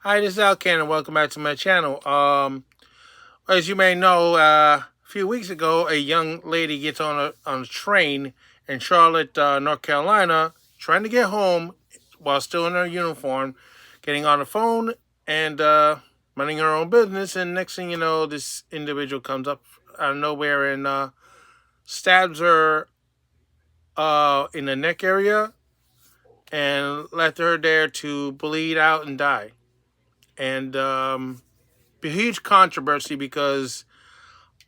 Hi, this is Alcan, and welcome back to my channel. As you may know, a few weeks ago, a young lady gets on a train in Charlotte, North Carolina, trying to get home while still in her uniform, getting on the phone and running her own business. And next thing you know, this individual comes up out of nowhere and stabs her in the neck area and left her there to bleed out and die. And a huge controversy because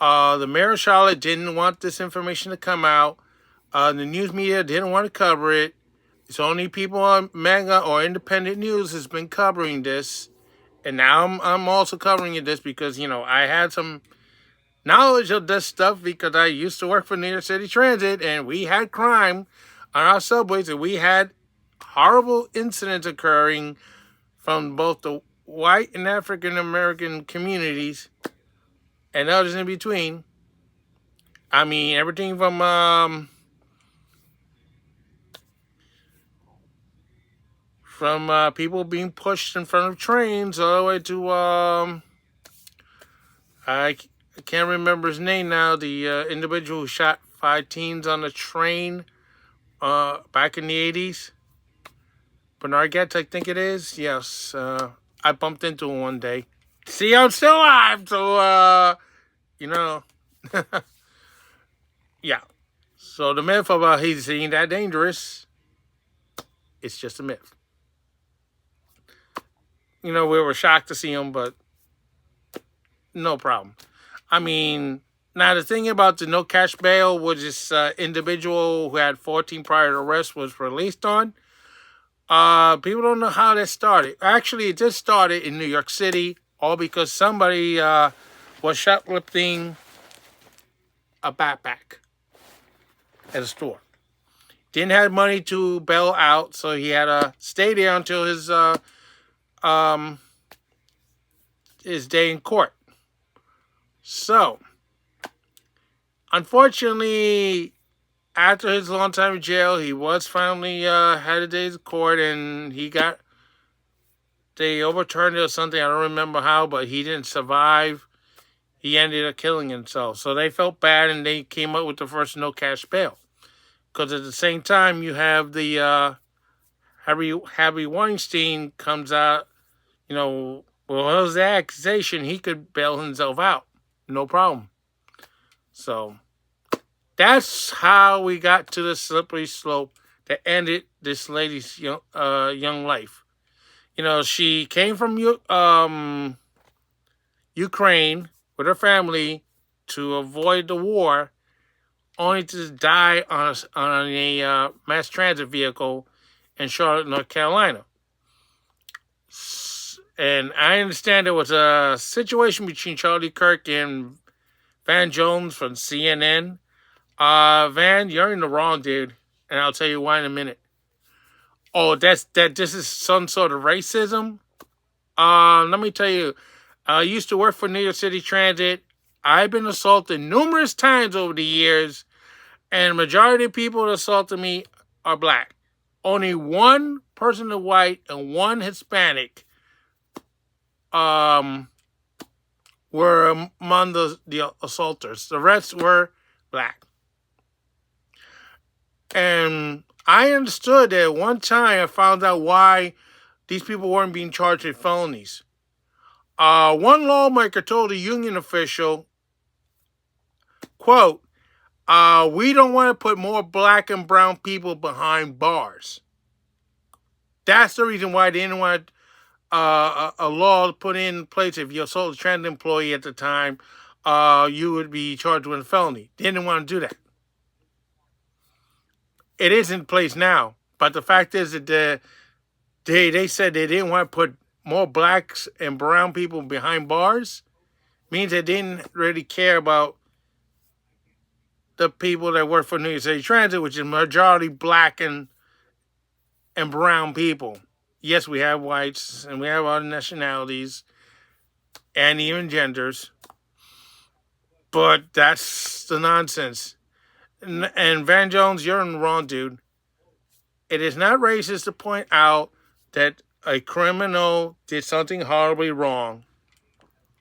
the mayor of Charlotte didn't want this information to come out. The news media didn't want to cover it. It's only people on Mega or Independent News has been covering this, and now I'm also covering this because I had some knowledge of this stuff because I used to work for New York City Transit, and we had crime on our subways, and we had horrible incidents occurring from both the white and African American communities and others in between. I mean, everything from people being pushed in front of trains all the way to I can't remember his name now. The individual who shot 5 teens on a train back in the 80s. Bernard Getz, I think it is. Yes, I bumped into him one day. See, I'm still alive, so you know, yeah. So the myth about he's ain't that dangerous, it's just a myth. We were shocked to see him, but no problem. I mean, now the thing about the no cash bail was this individual who had 14 prior arrests was released on. People don't know how that started. Actually, it just started in New York City, all because somebody was shoplifting a backpack at a store. Didn't have money to bail out, so he had to stay there until his day in court. So, unfortunately, after his long time in jail, he was finally had a day's court, and they overturned it or something. I don't remember how, but he didn't survive. He ended up killing himself. So they felt bad, and they came up with the first no cash bail. Because at the same time, you have the Harvey Weinstein comes out. Well, what was the accusation? He could bail himself out, no problem. So that's how we got to the slippery slope that ended this lady's young life. She came from Ukraine with her family to avoid the war, only to die on a mass transit vehicle in Charlotte, North Carolina. And I understand there was a situation between Charlie Kirk and Van Jones from CNN. Van, you're in the wrong, dude. And I'll tell you why in a minute. Oh, this is some sort of racism? Let me tell you. I used to work for New York City Transit. I've been assaulted numerous times over the years, and the majority of people that assaulted me are black. Only one person is white and one Hispanic were among the assaulters. The rest were black. And I understood that at one time I found out why these people weren't being charged with felonies. One lawmaker told a union official, quote, we don't want to put more black and brown people behind bars. That's the reason why they didn't want a law put in place. If you assault a transit employee at the time, you would be charged with a felony. They didn't want to do that. It is in place now, but the fact is that they said they didn't want to put more blacks and brown people behind bars. Means they didn't really care about the people that work for New York City Transit, which is majority black and brown people. Yes, we have whites and we have other nationalities and even genders, but that's the nonsense. And Van Jones, you're in the wrong, dude. It is not racist to point out that a criminal did something horribly wrong.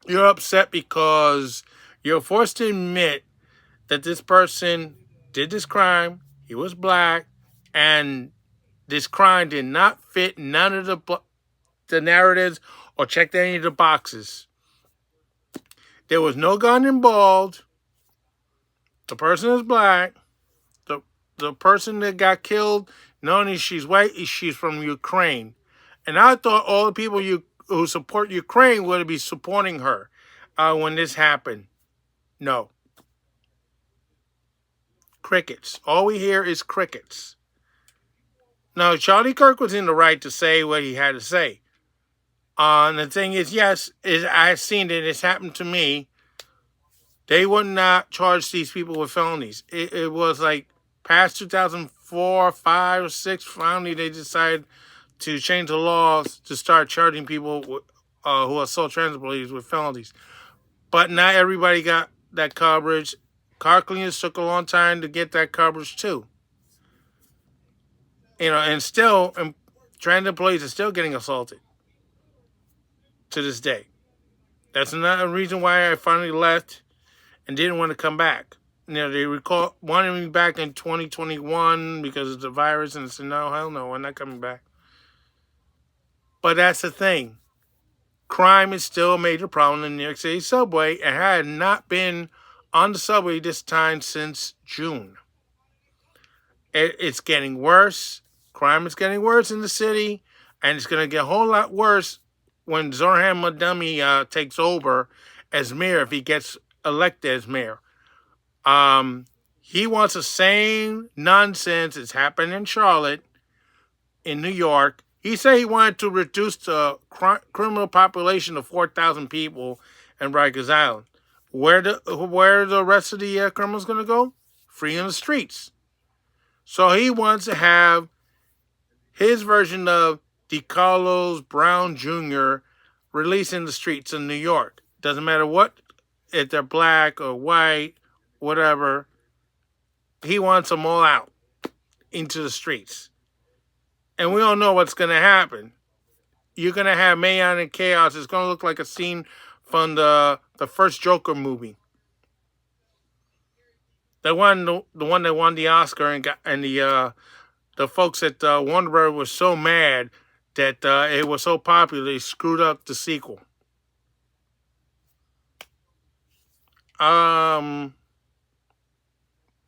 You're upset because you're forced to admit that this person did this crime, he was black, and this crime did not fit none of the narratives or check any of the boxes. There was no gun involved. The person is black. The the person that got killed, not only she's white, she's from Ukraine. And I thought all the people who support Ukraine would be supporting her when this happened. No. Crickets. All we hear is crickets. Now, Charlie Kirk was in the right to say what he had to say. And the thing is, yes, I've seen it. It's happened to me. They would not charge these people with felonies. It was like past 2004, 5, or 6. Finally, they decided to change the laws to start charging people who assault transit police with felonies. But not everybody got that coverage. Car cleaners took a long time to get that coverage too. And still, transit police are still getting assaulted to this day. That's another reason why I finally left and didn't want to come back. They wanted me back in 2021 because of the virus, and I said, no, hell no, I'm not coming back. But that's the thing. Crime is still a major problem in the New York City subway, and I had not been on the subway this time since June. It's getting worse. Crime is getting worse in the city, and it's going to get a whole lot worse when Zoran Madami takes over as mayor, if he gets elected as mayor. He wants the same nonsense that's happened in Charlotte, in New York. He said he wanted to reduce the criminal population to 4,000 people in Rikers Island. Where the rest of the criminals going to go? Free on the streets. So he wants to have his version of DeCarlos Brown Jr. released in the streets in New York. Doesn't matter what, if they're black or white, whatever. He wants them all out into the streets. And we all know what's going to happen. You're going to have mayhem and chaos. It's going to look like a scene from the first Joker movie. The one that won the Oscar and the folks at Warner Bros. Were so mad that it was so popular they screwed up the sequel.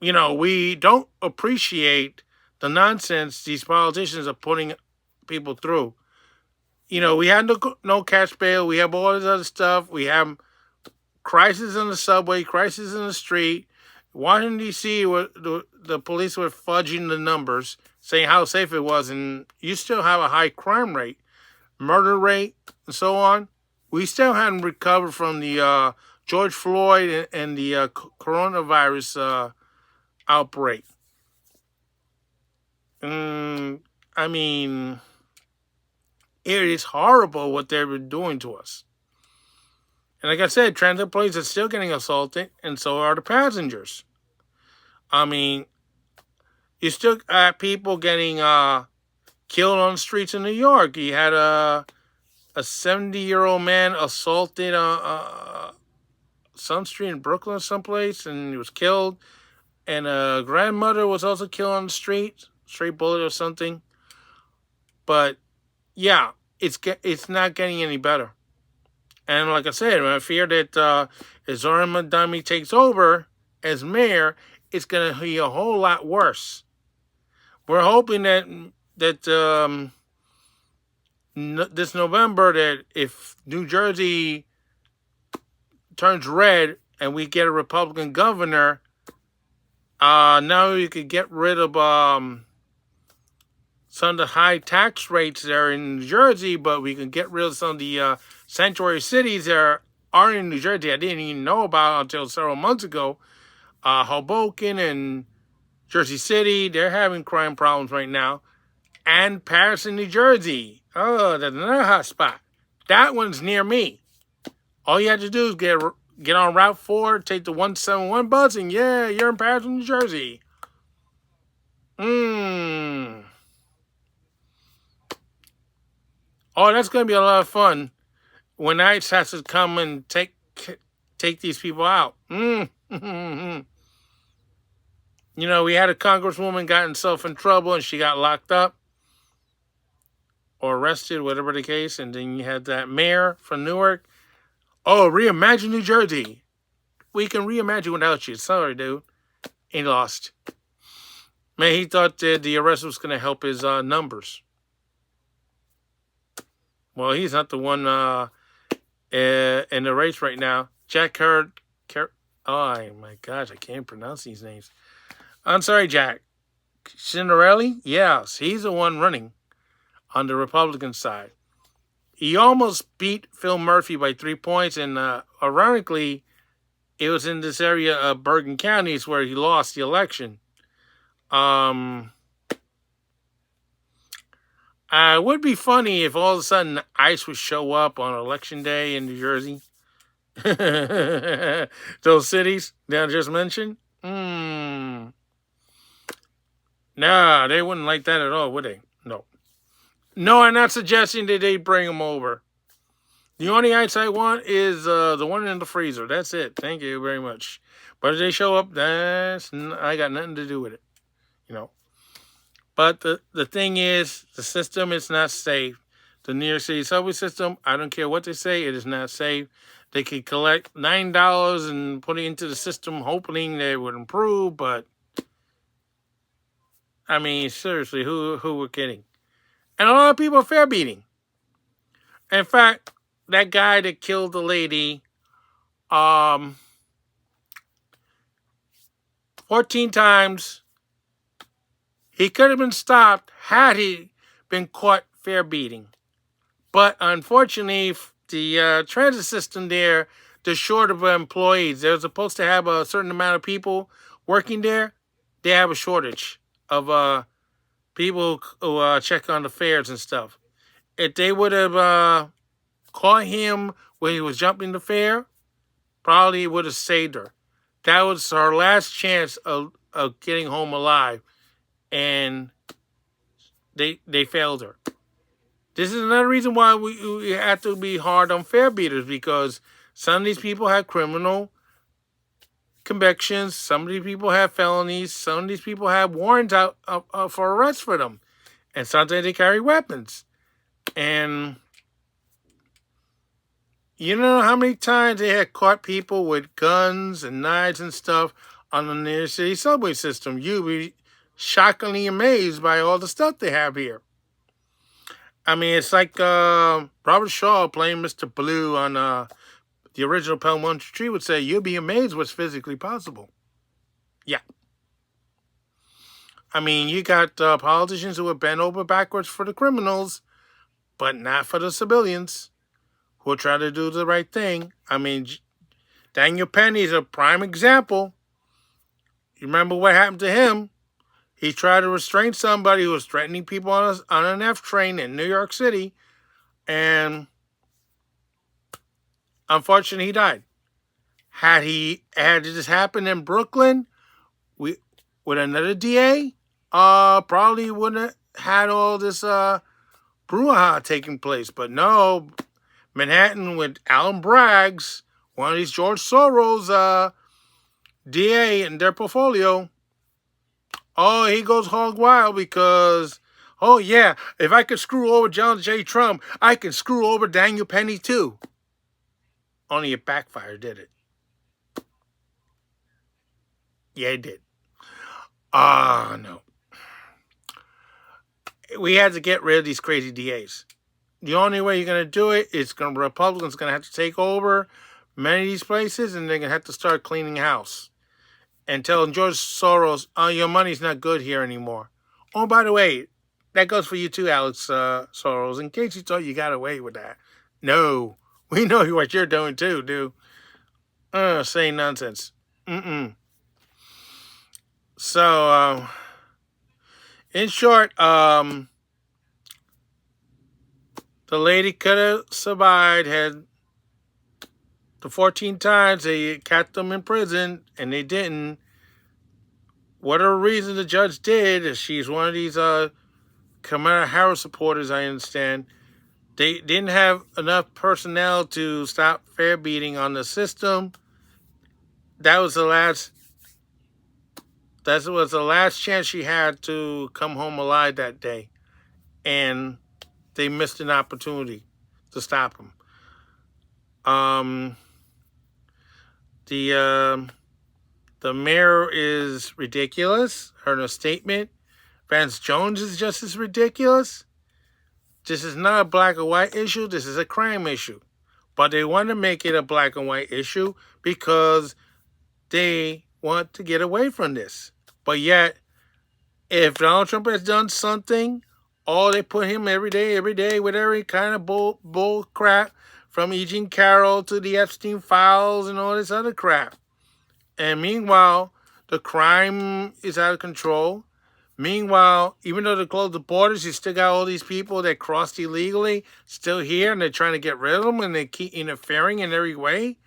We don't appreciate the nonsense these politicians are putting people through. We had no cash bail. We have all this other stuff. We have crisis in the subway, crisis in the street. Washington, D.C., the police were fudging the numbers, saying how safe it was, and you still have a high crime rate, murder rate, and so on. We still hadn't recovered from the George Floyd and the coronavirus outbreak. I mean, it is horrible what they're doing to us. And like I said, transit police are still getting assaulted, and so are the passengers. I mean, you still have people getting killed on the streets in New York. You had a 70-year-old man assaulted on some street in Brooklyn or someplace, and he was killed. And a grandmother was also killed on the street, straight bullet or something. But yeah, it's not getting any better. And like I said, I fear that if Zoran Madami takes over as mayor, it's going to be a whole lot worse. We're hoping that this November, that if New Jersey turns red and we get a Republican governor, now we could get rid of some of the high tax rates there in New Jersey, but we can get rid of some of the sanctuary cities that are in New Jersey I didn't even know about until several months ago. Hoboken and Jersey City, they're having crime problems right now. And Paris and New Jersey. Oh, that's another hot spot. That one's near me. All you have to do is get on Route 4, take the 171 bus, and yeah, you're in Paris and New Jersey. Oh, that's going to be a lot of fun when ICE has to come and take these people out. You know, we had a congresswoman got herself in trouble and she got locked up or arrested, whatever the case. And then you had that mayor from Newark. Oh, reimagine New Jersey. We can reimagine without you. Sorry, dude. He lost. Man, he thought that the arrest was going to help his numbers. Well, he's not the one in the race right now. Jack oh, my gosh, I can't pronounce these names. I'm sorry, Jack. Ciancarelli? Yes, he's the one running on the Republican side. He almost beat Phil Murphy by 3 points, and ironically, it was in this area of Bergen County where he lost the election. It would be funny if all of a sudden ICE would show up on election day in New Jersey. Those cities that I just mentioned. Nah, they wouldn't like that at all, would they? No. No, I'm not suggesting that they bring them over. The only ice I want is the one in the freezer. That's it. Thank you very much. But if they show up, I got nothing to do with it. You know. But the thing is, the system is not safe. The New York City subway system, I don't care what they say, it is not safe. They could collect $9 and put it into the system, hoping they would improve. But I mean, seriously, who we're kidding? And a lot of people are fare beating. In fact, that guy that killed the lady 14 times, he could have been stopped had he been caught fare beating. But unfortunately, the transit system there, they're short of employees. They're supposed to have a certain amount of people working there. They have a shortage of people who check on the fares and stuff. If they would have caught him when he was jumping the fare, probably would have saved her. That was her last chance of getting home alive, and they failed her. This is another reason why we have to be hard on fare beaters, because some of these people have criminal convictions, some of these people have felonies, some of these people have warrants out for arrest for them, and sometimes they carry weapons. And you know how many times they had caught people with guns and knives and stuff on the New York City subway system? You'd be shockingly amazed by all the stuff they have here. I mean, it's like Robert Shaw playing Mr. Blue on the original Pelham 123 would say, you'll be amazed what's physically possible. Yeah. I mean, you got politicians who would bend over backwards for the criminals, but not for the civilians who will try to do the right thing. I mean, Daniel Penny is a prime example. You remember what happened to him? He tried to restrain somebody who was threatening people on an F train in New York City, and unfortunately, he died. Had this happened in Brooklyn with another DA, probably wouldn't have had all this brouhaha taking place. But no, Manhattan with Alan Braggs, one of these George Soros DA in their portfolio. Oh, he goes hog wild because, oh yeah, if I could screw over John J. Trump, I can screw over Daniel Penny too. Only it backfired, did it? Yeah, it did. No. We had to get rid of these crazy DAs. The only way you're going to do it is Republicans going to have to take over many of these places, and they're going to have to start cleaning house and telling George Soros, oh, your money's not good here anymore. Oh, by the way, that goes for you too, Alex Soros, in case you thought you got away with that. No, we know what you're doing too, dude. Saying nonsense. So, in short, the lady could have survived had the 14 times they kept them in prison, and they didn't. Whatever reason the judge did, she's one of these Kamala Harris supporters, I understand, They didn't have enough personnel to stop fare beating on the system. That was the last. That was the last chance she had to come home alive that day, and they missed an opportunity to stop him. The the mayor is ridiculous. Her statement. Vance Jones is just as ridiculous. This is not a black or white issue. This is a crime issue. But they want to make it a black and white issue because they want to get away from this. But yet, if Donald Trump has done something, they put him every day with every kind of bull crap, from E. Jean Carroll to the Epstein files and all this other crap. And meanwhile, the crime is out of control. Meanwhile, even though they closed the borders, you still got all these people that crossed illegally still here, and they're trying to get rid of them, and they keep interfering in every way.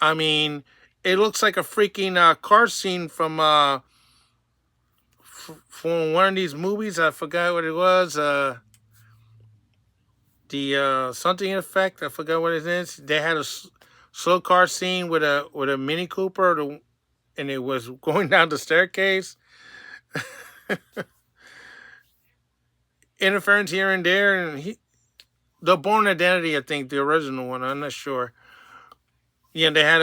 I mean, it looks like a freaking car scene from one of these movies. I forgot what it was. The something effect. I forgot what it is. They had a slow car scene with a Mini Cooper, and it was going down the staircase. Interference here and there, and the Bourne Identity, I think the original one, I'm not sure. Yeah, they had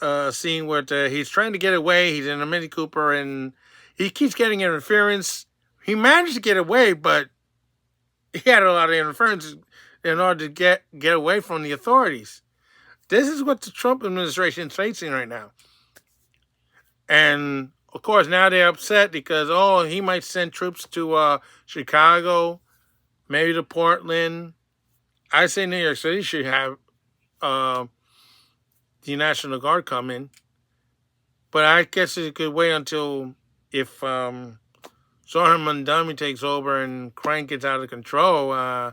a scene where he's trying to get away. He's in a Mini Cooper, and he keeps getting interference. He managed to get away, but he had a lot of interference in order to get away from the authorities. This is what the Trump administration is facing right now. And of course, now they're upset because, he might send troops to Chicago, maybe to Portland. I say New York City should have the National Guard come in. But I guess it could wait until if Zohran Mamdani takes over and crime gets out of control.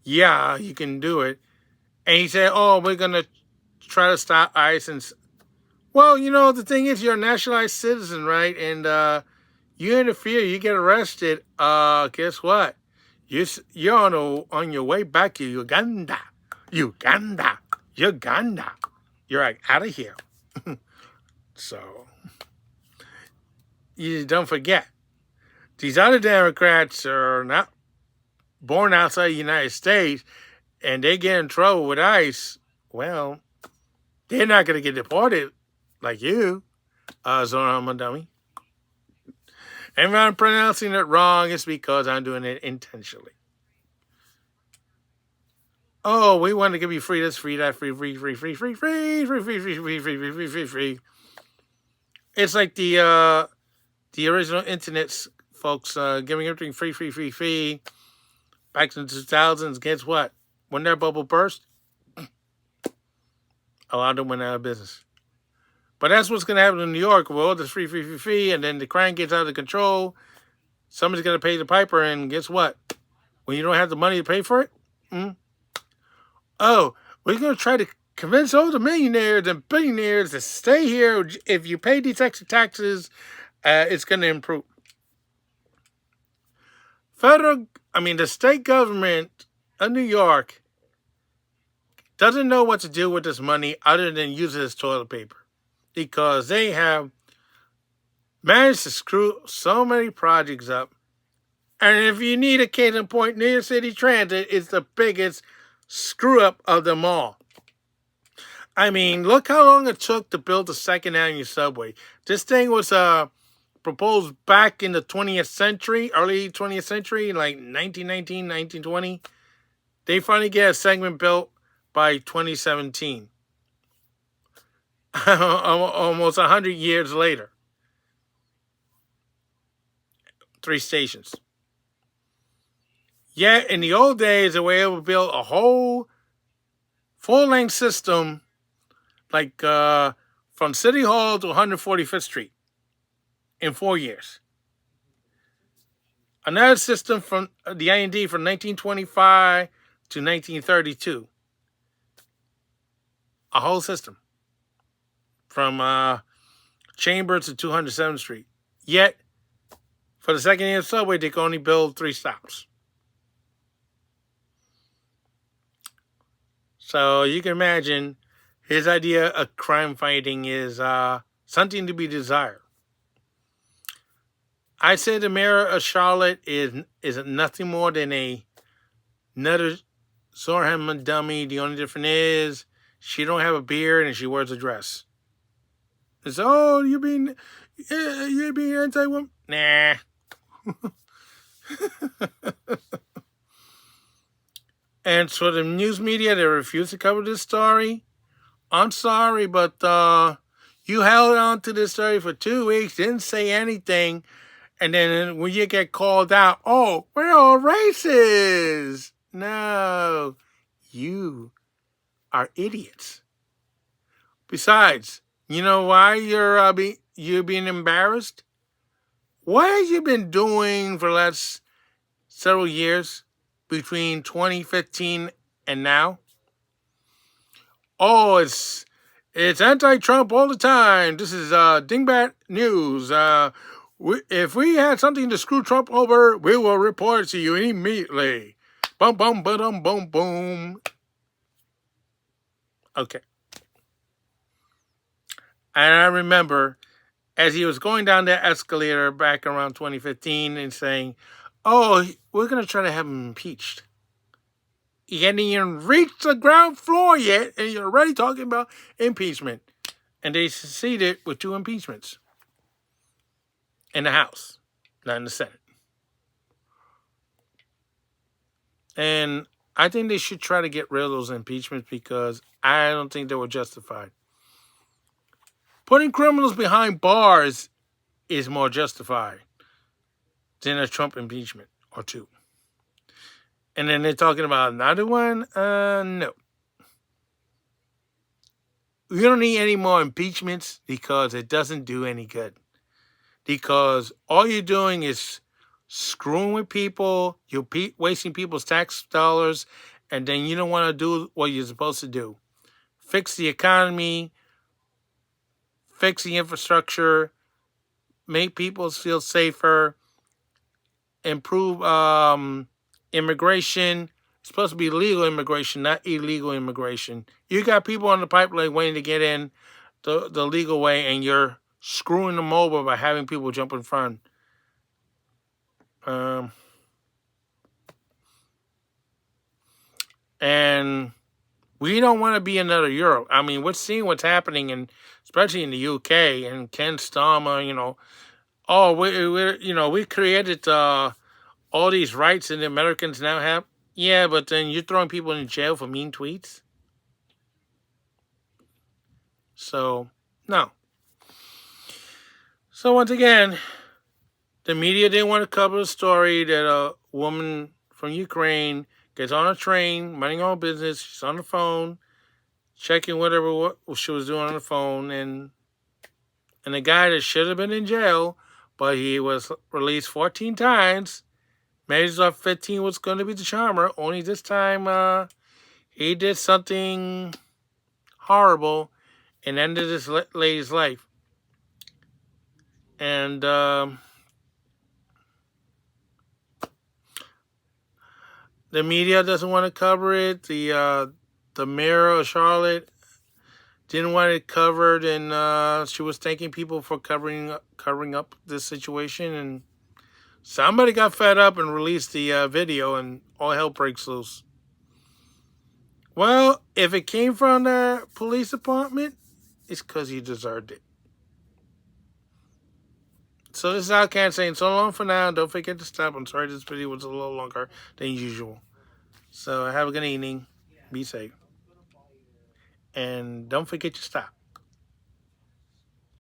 Yeah, you can do it. And he said, we're going to try to stop ICE. And well, the thing is, you're a nationalized citizen, right? And you interfere, you get arrested. Guess what? You're on your way back to Uganda. You're like out of here. So you don't forget, these other Democrats are not born outside the United States, and they get in trouble with ICE. Well, they're not going to get deported like you, Zohran Mamdani. And if I'm pronouncing it wrong, it's because I'm doing it intentionally. We want to give you free this, free that, free. It's like the original internet folks giving everything free. Back in the 2000s, guess what? When their bubble burst, a lot of them went out of business. But that's what's going to happen in New York. Well, there's free, and then the crime gets out of control. Somebody's going to pay the piper, and guess what? When you don't have the money to pay for it, we're going to try to convince all the millionaires and billionaires to stay here. If you pay these extra taxes, it's going to improve. The state government of New York doesn't know what to do with this money other than use it as toilet paper, because they have managed to screw so many projects up. And if you need a case in point, New York City Transit is the biggest screw up of them all. I mean, look how long it took to build the Second Avenue subway. This thing was proposed back in the 20th century, early 20th century, like 1919, 1920. They finally get a segment built by 2017. Almost 100 years later. 3 stations. Yet, in the old days, they were able to build a whole full-length system, like from City Hall to 145th Street in 4 years. Another system from the IND from 1925 to 1932. A whole system from Chambers to 207th Street. Yet, for the Second Avenue subway, they can only build 3 stops. So you can imagine his idea of crime fighting is something to be desired. I say the mayor of Charlotte is nothing more than another Zorham dummy. The only difference is she don't have a beard and she wears a dress. It's you're being anti-woman. Nah. And so the news media, they refuse to cover this story. I'm sorry, but you held on to this story for 2 weeks, didn't say anything, and then when you get called out, oh, we're all racist. No, you are idiots. Besides, you know why you're being embarrassed? What have you been doing for the last several years between 2015 and now? Oh, it's anti-Trump all the time. This is Dingbat News. If we had something to screw Trump over, we will report to you immediately. Boom, boom, boom, boom, boom. Okay. And I remember as he was going down that escalator back around 2015 and saying, oh, we're going to try to have him impeached. He hadn't even reached the ground floor yet, and you're already talking about impeachment. And they succeeded with 2 impeachments in the House, not in the Senate. And I think they should try to get rid of those impeachments because I don't think they were justified. Putting criminals behind bars is more justified than a Trump impeachment or 2. And then they're talking about another one? No. We don't need any more impeachments because it doesn't do any good. Because all you're doing is screwing with people, you're wasting people's tax dollars, and then you don't want to do what you're supposed to do. Fix the economy, fix the infrastructure, make people feel safer, improve immigration. It's supposed to be legal immigration, not illegal immigration. You got people on the pipeline waiting to get in the legal way, and you're screwing them over by having people jump in front. And we don't want to be another Europe. I mean, we're seeing what's happening, especially in the UK, and Ken Starmer, oh, we created all these rights that the Americans now have. Yeah, but then you're throwing people in jail for mean tweets. So, no. So once again, the media didn't want to cover the story that a woman from Ukraine gets on a train, minding her own business. She's on the phone, checking what she was doing on the phone, and the guy that should have been in jail, but he was released 14 times. Maybe 15 was going to be the charmer. Only this time, he did something horrible and ended this lady's life. And the media doesn't want to cover it. The mayor of Charlotte didn't want it covered, and she was thanking people for covering up this situation. And somebody got fed up and released the video, and all hell breaks loose. Well, if it came from the police department, it's because you deserved it. So this is Alcan saying so long for now. Don't forget to stop. I'm sorry this video was a little longer than usual. So have a good evening. Be safe. And don't forget to stop.